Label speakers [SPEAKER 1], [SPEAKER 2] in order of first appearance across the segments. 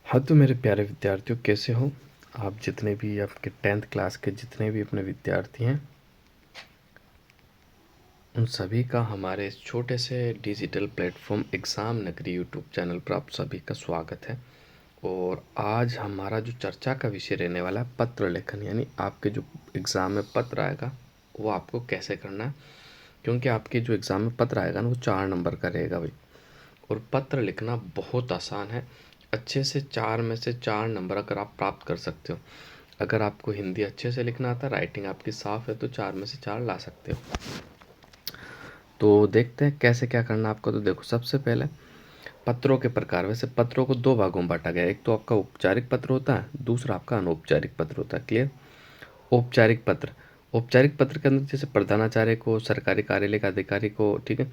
[SPEAKER 1] हाँ, तो मेरे प्यारे विद्यार्थियों, कैसे हो आप? जितने भी आपके 10th क्लास के जितने भी अपने विद्यार्थी हैं, उन सभी का हमारे इस छोटे से डिजिटल प्लेटफॉर्म एग्ज़ाम नगरी यूट्यूब चैनल पर आप सभी का स्वागत है। और आज हमारा जो चर्चा का विषय रहने वाला है पत्र लेखन, यानी आपके जो एग्ज़ाम में पत्र आएगा वो आपको कैसे करना है। क्योंकि आपके जो एग्ज़ाम में पत्र आएगा ना, वो 4 नंबर का रहेगा भाई। और पत्र लिखना बहुत आसान है। अच्छे से 4 में से 4 नंबर अगर आप प्राप्त कर सकते हो, अगर आपको हिंदी अच्छे से लिखना आता है, राइटिंग आपकी साफ़ है, तो 4 में से 4 ला सकते हो। तो देखते हैं कैसे क्या करना आपको। तो देखो, सबसे पहले पत्रों के प्रकार। वैसे पत्रों को 2 भागों में बांटा गया है। एक तो आपका औपचारिक पत्र होता है, दूसरा आपका अनौपचारिक पत्र होता है। क्लियर? औपचारिक पत्र। औपचारिक पत्र के अंदर जैसे प्रधानाचार्य को, सरकारी कार्यालय का अधिकारी को, ठीक है,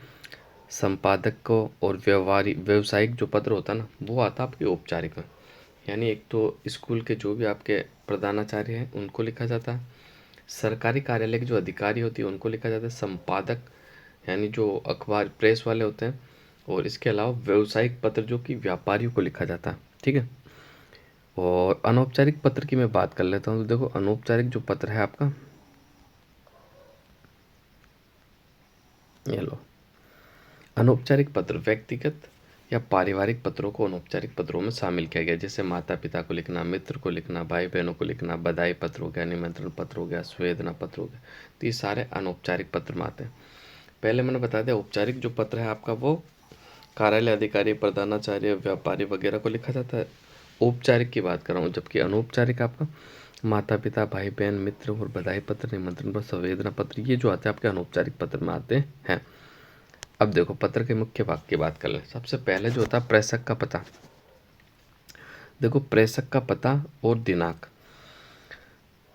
[SPEAKER 1] संपादक को, और व्यवसायिक जो पत्र होता है ना, वो आता है आपके औपचारिक में। यानी एक तो स्कूल के जो भी आपके प्रधानाचार्य हैं उनको लिखा जाता है, सरकारी कार्यालय के जो अधिकारी होती है उनको लिखा जाता है, संपादक यानी जो अखबार प्रेस वाले होते हैं, और इसके अलावा व्यवसायिक पत्र जो कि व्यापारियों को लिखा जाता है। ठीक है। और अनौपचारिक पत्र की मैं बात कर लेता हूँ। तो देखो, अनौपचारिक जो पत्र है आपका, ये लो। अनौपचारिक पत्र व्यक्तिगत या पारिवारिक पत्रों को अनौपचारिक पत्रों में शामिल किया गया। जैसे माता पिता को लिखना, मित्र को लिखना, भाई बहनों को लिखना, बधाई पत्र हो गया, निमंत्रण पत्र हो गया, संवेदना पत्र हो गया। तो ये सारे अनौपचारिक पत्र में आते हैं। पहले मैंने बता दिया, औपचारिक जो पत्र है आपका, वो कार्यालय अधिकारी, प्रधानाचार्य, व्यापारी वगैरह को लिखा जाता है। औपचारिक की बात कर रहा हूँ। जबकि अनौपचारिक आपका माता पिता, भाई बहन, मित्र और बधाई पत्र, निमंत्रण पत्र, संवेदना पत्र, ये जो आते हैं आपके अनौपचारिक पत्र में आते हैं। अब देखो, पत्र के मुख्य भाग की बात कर लें। सबसे पहले जो होता है प्रेषक का पता। देखो, प्रेषक का पता और दिनांक।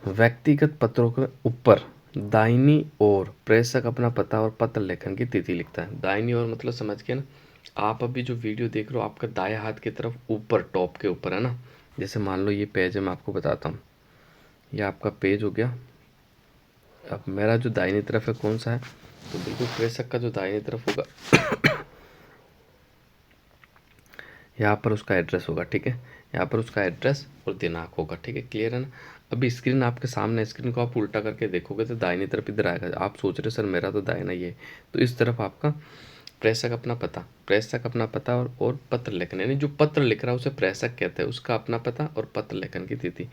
[SPEAKER 1] व्यक्तिगत पत्रों के ऊपर दाहिनी ओर प्रेषक अपना पता और पत्र लेखन की तिथि लिखता है। दाहिनी ओर मतलब समझ के ना, आप अभी जो वीडियो देख रहे हो, आपका दाएं हाथ की तरफ ऊपर, टॉप के ऊपर है ना। जैसे मान लो ये पेज है, मैं आपको बताता हूँ, ये आपका पेज हो गया। अब मेरा जो दाहिनी तरफ है कौन सा है, तो बिल्कुल प्रेषक का जो दाहिनी तरफ होगा, यहाँ पर उसका एड्रेस होगा। ठीक है, यहाँ पर उसका एड्रेस और दिनांक होगा। ठीक है, क्लियर है ना। अभी स्क्रीन आपके सामने, स्क्रीन को आप उल्टा करके देखोगे तो दाहिनी तरफ इधर आएगा। आप सोच रहे सर मेरा तो दाहिना ही है, तो इस तरफ आपका प्रेषक अपना पता, प्रेषक अपना पता और पत्र लेखन, यानी जो पत्र लिख रहा है उसे प्रेषक कहते हैं, उसका अपना पता और पत्र लेखन की तिथि।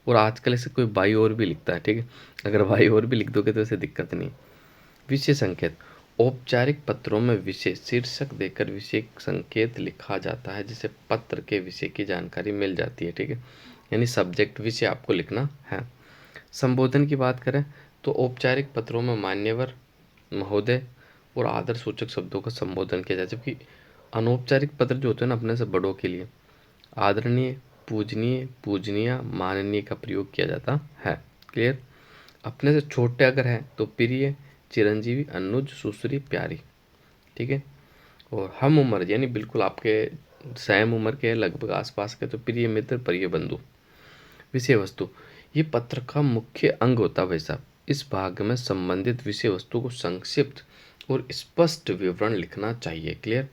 [SPEAKER 1] और आजकल इसे कोई बाई और भी लिखता है। ठीक है, अगर बाई और भी लिख दोगे तो इसे दिक्कत नहीं। विषय संकेत। औपचारिक पत्रों में विषय शीर्षक देकर विषय संकेत लिखा जाता है, जिसे पत्र के विषय की जानकारी मिल जाती है। ठीक है, यानी सब्जेक्ट, विषय आपको लिखना है। संबोधन की बात करें तो औपचारिक पत्रों में मान्यवर, महोदय और आदर सूचक शब्दों का संबोधन किया जाए। जबकि अनौपचारिक पत्र जो होते हैं ना, अपने से बड़ों के लिए आदरणीय, पूजनीय, पूजनीय, माननीय का प्रयोग किया जाता है। क्लियर? अपने से छोटे अगर हैं तो प्रिय, चिरंजीवी, अनुज, सुश्री, प्यारी। ठीक है। और हम उम्र यानी बिल्कुल आपके सेम उम्र के, लगभग आसपास के, तो प्रिय मित्र, प्रिय बंधु। विषय वस्तु। ये पत्र का मुख्य अंग होता है भाई साहब। इस भाग में संबंधित विषय वस्तु को संक्षिप्त और स्पष्ट विवरण लिखना चाहिए। क्लियर?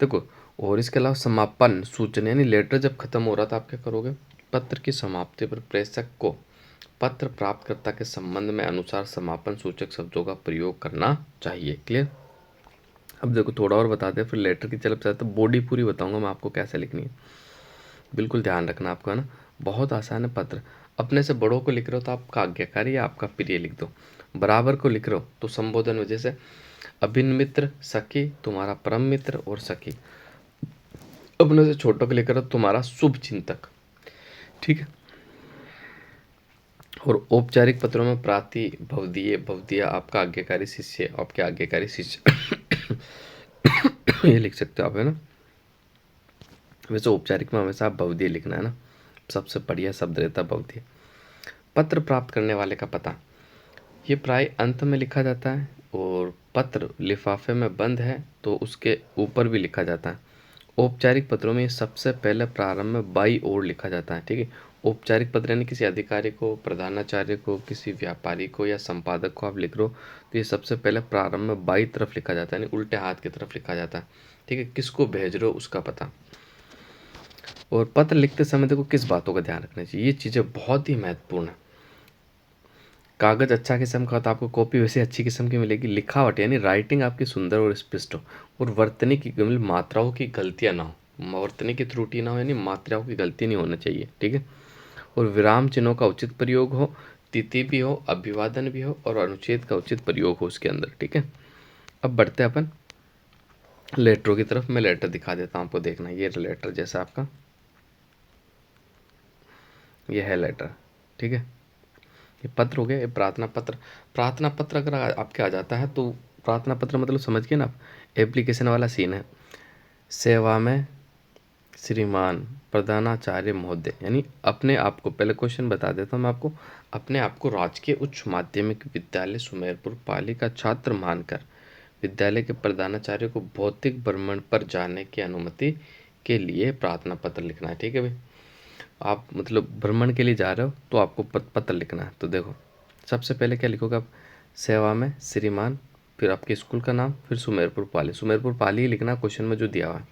[SPEAKER 1] देखो, और इसके अलावा समापन सूचना, यानी लेटर जब खत्म हो रहा था, आप क्या करोगे, पत्र की समाप्ति पर प्रेषक को पत्र प्राप्तकर्ता के संबंध में अनुसार समापन सूचक शब्दों का प्रयोग करना चाहिए। क्लियर? अब देखो, थोड़ा और बता दें, फिर लेटर की तरफ से तो बॉडी पूरी बताऊंगा मैं आपको कैसे लिखनी है। बिल्कुल ध्यान रखना आपका, है ना। बहुत आसान है पत्र। अपने से बड़ों को लिख रहे हो तो आपका आज्ञाकारी या आपका प्रिय लिख दो। बराबर को लिख रहे हो तो संबोधन में, जैसे अभिन्न मित्र, सखी, तुम्हारा परम मित्र और सखी। अपने से छोटों को लिख रहे हो, तुम्हारा शुभ चिंतक। ठीक है। और औपचारिक पत्रों में प्राति, भवदीय, भवदीय आपका आज्ञाकारी शिष्य, आपके आज्ञाकारी शिष्य ये लिख सकते हो आप, है ना। वैसे औपचारिक में हमेशा आप भवदीय लिखना है ना, सबसे बढ़िया शब्द रहता है भवदीय। पत्र प्राप्त करने वाले का पता, ये प्राय अंत में लिखा जाता है। और पत्र लिफाफे में बंद है तो उसके ऊपर भी लिखा जाता है। औपचारिक पत्रों में ये सबसे पहले प्रारंभ में बाई ओर लिखा जाता है। ठीक है। औपचारिक पत्र यानी किसी अधिकारी को, प्रधानाचार्य को, किसी व्यापारी को या संपादक को आप लिख रहे हो, तो ये सबसे पहले प्रारंभ में बाई तरफ लिखा जाता है, यानी उल्टे हाथ की तरफ लिखा जाता है। ठीक है, किसको भेज रहे हो उसका पता। और पत्र लिखते समय देखो किस बातों का ध्यान रखना चाहिए, ये चीज़ें बहुत ही महत्वपूर्ण है। कागज़ अच्छा किस्म का हो तो आपको कॉपी वैसे अच्छी किस्म की मिलेगी। लिखावट यानी राइटिंग आपकी सुंदर और स्पष्ट हो, और वर्तनी की मतलब मात्राओं की गलतियाँ ना हो, वर्तनी की त्रुटि ना हो, यानी मात्राओं की गलती नहीं होना चाहिए, ठीक है। और विराम चिन्हों का उचित प्रयोग हो, तिथि भी हो, अभिवादन भी हो, और अनुच्छेद का उचित प्रयोग हो उसके अंदर, ठीक है। अब बढ़ते हैं अपन लेटरों की तरफ। मैं लेटर दिखा देता हूँ आपको, देखना ये लेटर जैसा आपका, ये है लेटर, ठीक है। ये पत्र हो गया, ये प्रार्थना पत्र। प्रार्थना पत्र अगर आपके आ जाता है तो प्रार्थना पत्र मतलब समझ गए ना आप, एप्लीकेशन वाला सीन है। सेवा में श्रीमान प्रधानाचार्य महोदय, यानी अपने आप को, पहले क्वेश्चन बता देता हूँ मैं आपको, अपने आप को राजकीय उच्च माध्यमिक विद्यालय सुमेरपुर पाली का छात्र मानकर विद्यालय के प्रधानाचार्य को भौतिक भ्रमण पर जाने की अनुमति के लिए प्रार्थना पत्र लिखना है, ठीक है भाई। आप मतलब भ्रमण के लिए जा रहे हो तो आपको पत्र लिखना है। तो देखो सबसे पहले क्या लिखोगे आप, सेवा में श्रीमान, फिर आपके स्कूल का नाम, फिर सुमेरपुर पाली। सुमेरपुर पाली ही लिखना क्वेश्चन में जो दिया हुआ है।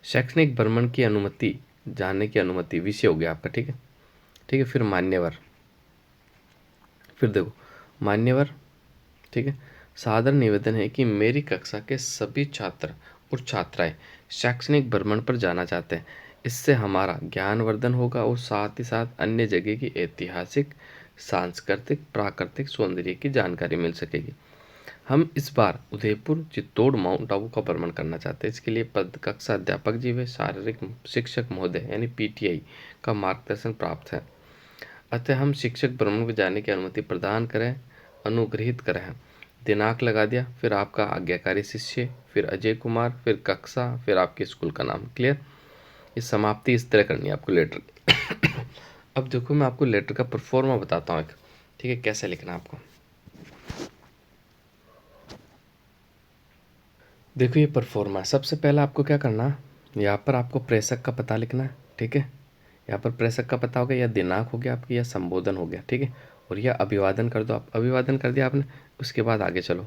[SPEAKER 1] शैक्षणिक भ्रमण की अनुमति, जाने की अनुमति, विषय हो गया आपका, ठीक है, ठीक है। फिर मान्यवर, फिर देखो मान्यवर, ठीक है। सादर निवेदन है कि मेरी कक्षा के सभी छात्र और छात्राएं शैक्षणिक भ्रमण पर जाना चाहते हैं। इससे हमारा ज्ञानवर्धन होगा और साथ ही साथ अन्य जगह की ऐतिहासिक, सांस्कृतिक, प्राकृतिक सौंदर्य की जानकारी मिल सकेगी। हम इस बार उदयपुर, चित्तौड़, माउंट आबू का भ्रमण करना चाहते हैं। इसके लिए पद कक्षा अध्यापक जी व शारीरिक शिक्षक महोदय यानी पीटीआई का मार्गदर्शन प्राप्त है। अतः हम शिक्षक भ्रमण में जाने की अनुमति प्रदान करें, अनुग्रहित करें। दिनांक लगा दिया, फिर आपका आज्ञाकारी शिष्य, फिर अजय कुमार, फिर कक्षा, फिर आपके स्कूल का नाम। क्लियर। ये समाप्ति इस तरह करनी है आपको लेटर की। अब देखो मैं आपको लेटर का परफॉर्मा बताता हूँ एक, ठीक है, कैसे लिखना है आपको। देखो ये परफॉर्मा है। सबसे पहला आपको क्या करना है, यहाँ पर आपको प्रेषक का पता लिखना है, ठीक है। यहाँ पर प्रेषक का पता हो गया, या दिनांक हो गया आपकी, या संबोधन हो गया, ठीक है। और यह अभिवादन कर दो आप, अभिवादन कर दिया आपने। उसके बाद आगे चलो,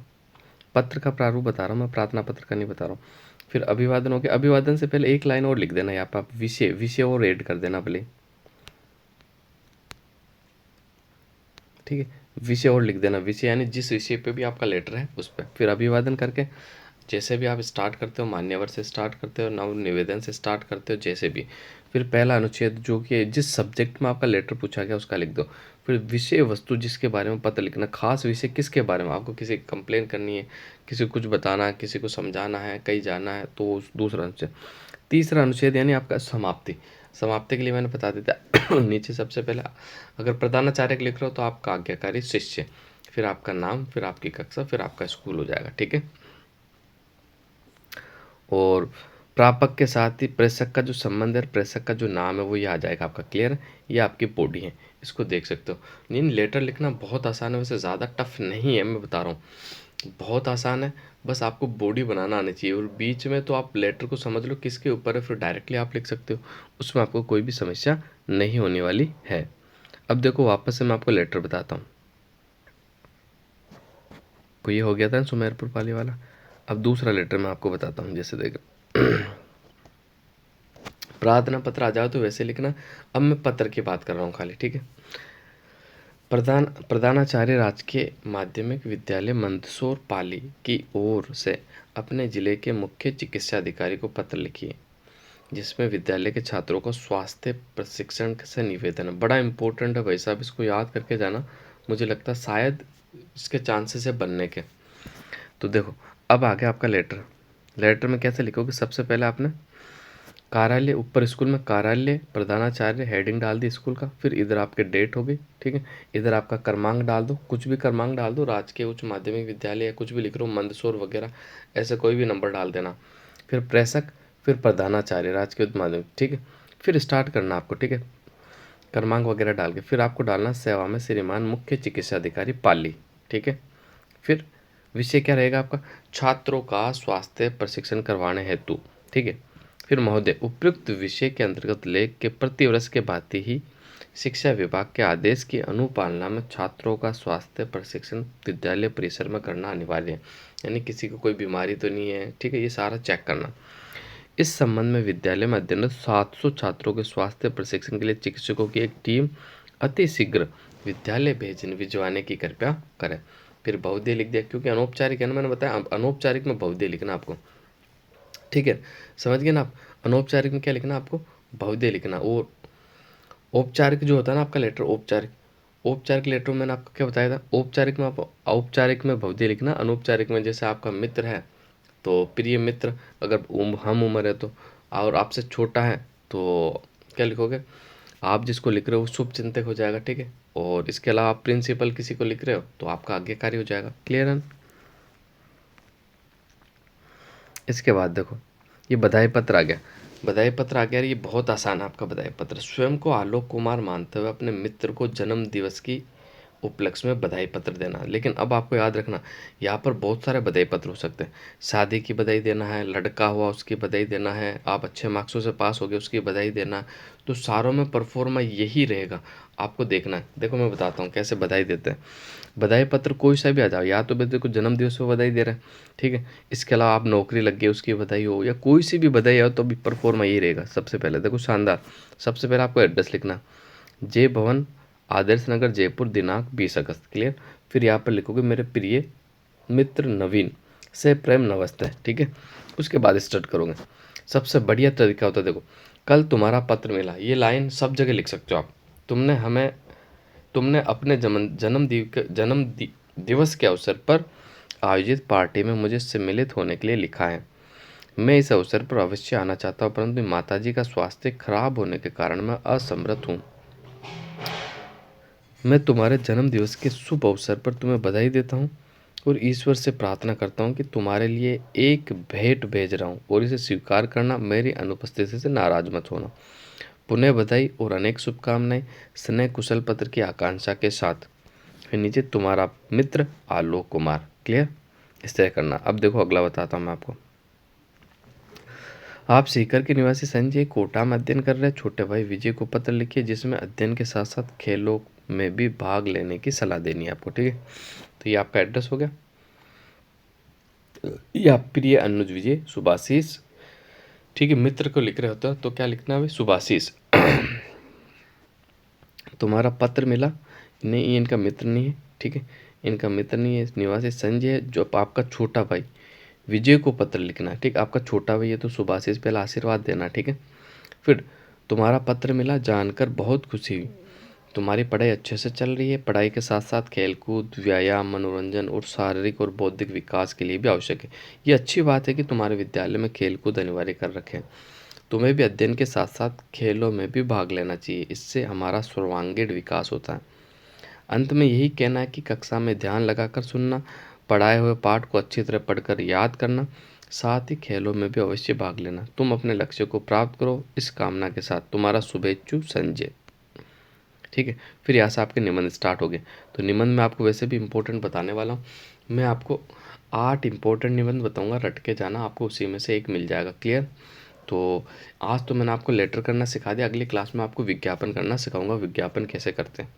[SPEAKER 1] पत्र का प्रारूप बता रहा हूँ मैं, प्रार्थना पत्र का नहीं बता रहा हूँ। फिर अभिवादन हो गया, अभिवादन से पहले एक लाइन और लिख देना यहाँ पर आप, विषय, विषय और ऐड कर देना भले, ठीक है। विषय और लिख देना, विषय यानी जिस विषय पे भी आपका लेटर है उस पर। फिर अभिवादन करके जैसे भी आप स्टार्ट करते हो, मान्यवर से स्टार्ट करते हो, नव निवेदन से स्टार्ट करते हो, जैसे भी। फिर पहला अनुच्छेद जो कि जिस सब्जेक्ट में आपका लेटर पूछा गया उसका लिख दो। फिर विषय वस्तु जिसके बारे में पत्र लिखना, खास विषय किसके बारे में, आपको किसी कंप्लेन करनी है, किसी को कुछ बताना है, किसी को समझाना है, कहीं जाना है, तो दूसरा अनुच्छेद। तीसरा अनुच्छेद यानी आपका समाप्ति। समाप्ति के लिए मैंने बता देता नीचे सबसे पहले अगर प्रधानाचार्य लिख रहे हो तो आपका आज्ञाकारी शिष्य, फिर आपका नाम, फिर आपकी कक्षा, फिर आपका स्कूल हो जाएगा, ठीक है। और प्रापक के साथ ही प्रेषक का जो संबंध है, प्रेषक का जो नाम है वो ये आ जाएगा आपका। क्लियर है। ये आपकी बॉडी है, इसको देख सकते हो। नहीं, लेटर लिखना बहुत आसान है, वैसे ज़्यादा टफ नहीं है, मैं बता रहा हूँ बहुत आसान है। बस आपको बॉडी बनाना आनी चाहिए, और बीच में तो आप लेटर को समझ लो किसके ऊपर है, फिर डायरेक्टली आप लिख सकते हो, उसमें आपको कोई भी समस्या नहीं होने वाली है। अब देखो वापस से मैं आपको लेटर बताता हूँ। तो ये हो गया था ना सुमेरपुर पाली वाला। अब दूसरा लेटर मैं आपको बताता हूँ, जैसे देख प्रार्थना पत्र आ जाओ तो वैसे लिखना। अब मैं पत्र की बात कर रहा हूँ खाली, ठीक है। प्रधानाचार्य राजकीय माध्यमिक विद्यालय मंदसौर पाली की ओर से अपने जिले के मुख्य चिकित्सा अधिकारी को पत्र लिखिए, जिसमें विद्यालय के छात्रों को स्वास्थ्य प्रशिक्षण से निवेदन है। बड़ा इंपॉर्टेंट है भाई साहब, इसको याद करके जाना। मुझे लगता है शायद इसके चांसेस है बनने के। तो देखो अब आ गया आपका लेटर। लेटर में कैसे लिखोगे, सबसे पहले आपने कार्यालय, ऊपर स्कूल में कार्यालय प्रधानाचार्य हेडिंग डाल दी स्कूल का, फिर इधर आपके डेट हो गई, ठीक है। इधर आपका क्रमांक डाल दो, कुछ भी क्रमांक डाल दो, राजकीय उच्च माध्यमिक विद्यालय या कुछ भी लिख रहे हो, मंदसौर वगैरह, ऐसे कोई भी नंबर डाल देना। फिर प्रेषक, फिर प्रधानाचार्य राजकीय उच्च माध्यमिक, ठीक है। फिर स्टार्ट करना आपको, ठीक है, क्रमांक वगैरह डाल के। फिर आपको डालना सेवा में श्रीमान मुख्य चिकित्सा अधिकारी पाली, ठीक है। फिर विषय क्या रहेगा आपका, छात्रों का स्वास्थ्य प्रशिक्षण करवाने हेतु, ठीक है। फिर महोदय, उपयुक्त विषय के अंतर्गत लेख के प्रतिवर्ष के भांति ही शिक्षा विभाग के आदेश की अनुपालना में छात्रों का स्वास्थ्य प्रशिक्षण विद्यालय परिसर में करना अनिवार्य है। यानी किसी को कोई बीमारी तो नहीं है, ठीक है, ये सारा चेक करना। इस संबंध में विद्यालय में अध्ययनरत 700 छात्रों के स्वास्थ्य प्रशिक्षण के लिए चिकित्सकों की एक टीम अति शीघ्र विद्यालय भिजवाने की कृपया करें। फिर बहुधेय लिख दिया, क्योंकि अनौपचारिक है ना, मैंने बताया अनौपचारिक में बहुधेय लिखना आपको, ठीक है, समझ गए ना आप। अनौपचारिक में क्या लिखना आपको, बहुधेय लिखना। और औपचारिक जो होता है ना आपका लेटर, औपचारिक औपचारिक लेटर में मैंने आपको क्या बताया था, औपचारिक में आप औपचारिक में बहुधेय लिखना, अनौपचारिक में जैसे आपका मित्र है तो प्रिय मित्र, अगर हम उम्र है तो, और आपसे छोटा है तो क्या लिखोगे, आप जिसको लिख रहे हो वो शुभ चिंतक हो जाएगा, ठीक है। और इसके अलावा आप प्रिंसिपल किसी को लिख रहे हो तो आपका आज्ञाकारी हो जाएगा। क्लियर है। इसके बाद देखो ये बधाई पत्र आ गया। बधाई पत्र आ गया, ये बहुत आसान है आपका बधाई पत्र। स्वयं को आलोक कुमार मानते हुए अपने मित्र को जन्म दिवस की उपलक्ष्य में बधाई पत्र देना। लेकिन अब आपको याद रखना, यहाँ पर बहुत सारे बधाई पत्र हो सकते हैं। शादी की बधाई देना है, लड़का हुआ उसकी बधाई देना है, आप अच्छे मार्क्सों से पास हो गए उसकी बधाई देना। तो सारों में परफॉर्मा यही रहेगा, आपको देखना है। देखो मैं बताता हूँ कैसे बधाई देते हैं। बधाई पत्र कोई सा भी आ जाओ, या तो बेटे को जन्म दिवस पर बधाई दे रहे हैं, ठीक है, इसके अलावा आप नौकरी लग गई उसकी बधाई हो, या कोई सी भी बधाई हो, तो भी परफॉर्मा यही रहेगा। सबसे पहले देखो शानदार, सबसे पहले आपको एड्रेस लिखना, जय भवन, आदर्श नगर, जयपुर, दिनांक 20 अगस्त। क्लियर। फिर यहाँ पर लिखोगे मेरे प्रिय मित्र नवीन से प्रेम नमस्ते, ठीक है। उसके बाद स्टार्ट करोगे। सबसे बढ़िया तरीका होता है, देखो कल तुम्हारा पत्र मिला, ये लाइन सब जगह लिख सकते हो आप। तुमने अपने दिवस के अवसर पर आयोजित पार्टी में मुझे सम्मिलित होने के लिए लिखा है। मैं इस अवसर पर अवश्य आना चाहता हूँ, परंतु माताजी का स्वास्थ्य खराब होने के कारण मैं असमर्थ हूँ। मैं तुम्हारे जन्म दिवस के शुभ अवसर पर तुम्हें बधाई देता हूँ और ईश्वर से प्रार्थना करता हूँ कि तुम्हारे लिए एक भेंट भेज रहा हूँ और इसे स्वीकार करना, मेरी अनुपस्थिति से नाराज मत होना। पुनः बधाई और अनेक शुभकामनाएं, स्नेह कुशल पत्र की आकांक्षा के साथ। फिर नीचे तुम्हारा मित्र आलोक कुमार। क्लियर। इस तरह करना। अब देखो अगला बताता हूँ मैं आपको। आप सीकर के निवासी संजय कोटा में अध्ययन कर रहे छोटे भाई विजय को पत्र लिखिए, जिसमें अध्ययन के साथ साथ खेलों में भी भाग लेने की सलाह देनी है आपको, ठीक है। तो ये आपका एड्रेस हो गया। ये आप प्रिय अनुज विजय सुभाषीष, ठीक है। मित्र को लिख रहे होते हो तो क्या लिखना है, सुभाषीष। तुम्हारा पत्र मिला, नहीं ये इनका मित्र नहीं है, ठीक है, इनका मित्र नहीं है, निवासी संजय है, जो आपका छोटा भाई विजय को पत्र लिखना है, ठीक। आपका छोटा भाई है तो सुभाषिस पहला आशीर्वाद देना, ठीक है। फिर तुम्हारा पत्र मिला, जानकर बहुत खुशी हुई। तुम्हारी पढ़ाई अच्छे से चल रही है। पढ़ाई के साथ साथ खेलकूद, व्यायाम, मनोरंजन और शारीरिक और बौद्धिक विकास के लिए भी आवश्यक है। ये अच्छी बात है कि तुम्हारे विद्यालय में खेलकूद अनिवार्य कर रखे हैं। तुम्हें भी अध्ययन के साथ साथ खेलों में भी भाग लेना चाहिए, इससे हमारा सर्वांगीण विकास होता है। अंत में यही कहना है कि कक्षा में ध्यान लगाकर सुनना, पढ़ाए हुए पाठ को अच्छी तरह पढ़कर याद करना, साथ ही खेलों में भी अवश्य भाग लेना। तुम अपने लक्ष्य को प्राप्त करो, इस कामना के साथ तुम्हारा शुभेच्छु संजय, ठीक है। फिर यहाँ से आपके निबंध स्टार्ट हो गए। तो निबंध में आपको वैसे भी इंपॉर्टेंट बताने वाला हूँ। मैं आपको 8 इंपॉर्टेंट निबंध बताऊँगा, रट के जाना, आपको उसी में से एक मिल जाएगा। क्लियर। तो आज तो मैंने आपको लेटर करना सिखा दिया, अगली क्लास में आपको विज्ञापन करना सिखाऊंगा, विज्ञापन कैसे करते हैं।